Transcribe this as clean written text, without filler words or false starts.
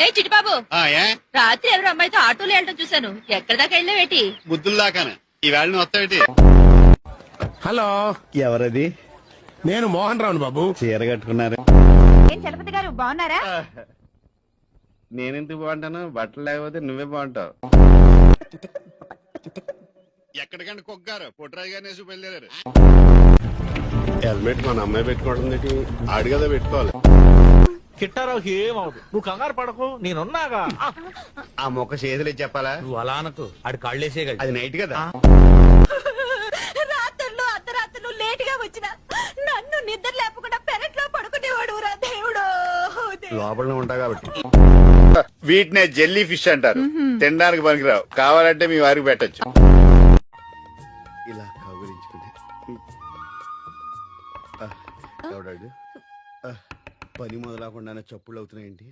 ఏ చిటిబాబు, ఏ రాత్రి ఎవరు అమ్మాయితో ఆటోలో వెళ్ళడం చూశాను. ఎక్కడి దాకా వెళ్ళావేటి? బుద్ధులు దాకానే ఈవేళ నువ్వు వస్తావేటి? హలో, ఎవరది? నేను మోహన్ రావును బాబు. చీర కట్టుకున్నారు. ఏం చలపతి గారు బాగున్నారా? నేనెందుకు బాగుంటాను? బట్టలు లేకపోతే నువ్వే బాగుంటావు. ఎక్కడికంటే కొగ్గారు పుట్టరాజు గారిని వేసి బయలుదేరారు. హెల్మెట్ మన అమ్మాయి పెట్టుకోవడం ఆడు కదా పెట్టుకోవాలి. కిట్టారావుకి ఏమవుదు, నువ్వు కంగారు పడకు, నేనున్నాగా. ఆ మొక్క చేతులు చెప్పాలా? నువ్వు అలా అనకు, ఆడు కాళ్ళేసేయగలడు. అది నైట్ కదా. రాత్రులు అర్ధరాత్రులు లేట్ గా వచ్చిన నన్ను నిద్ర లేపకుండా పెరట్లో పడుకునేవాడు రా దేవుడు. లోపల ఉంటా కాబట్టి. వీటినే జెల్లీ ఫిష్ అంటారు. తినడానికి పనికిరావు. కావాలంటే మీ వారికి పెట్టచ్చు. ఇలా కౌగులించుకుంటే ఎవడాడు? పని మొదలకుండానే చప్పుళ్ళు అవుతున్నాయేంటి?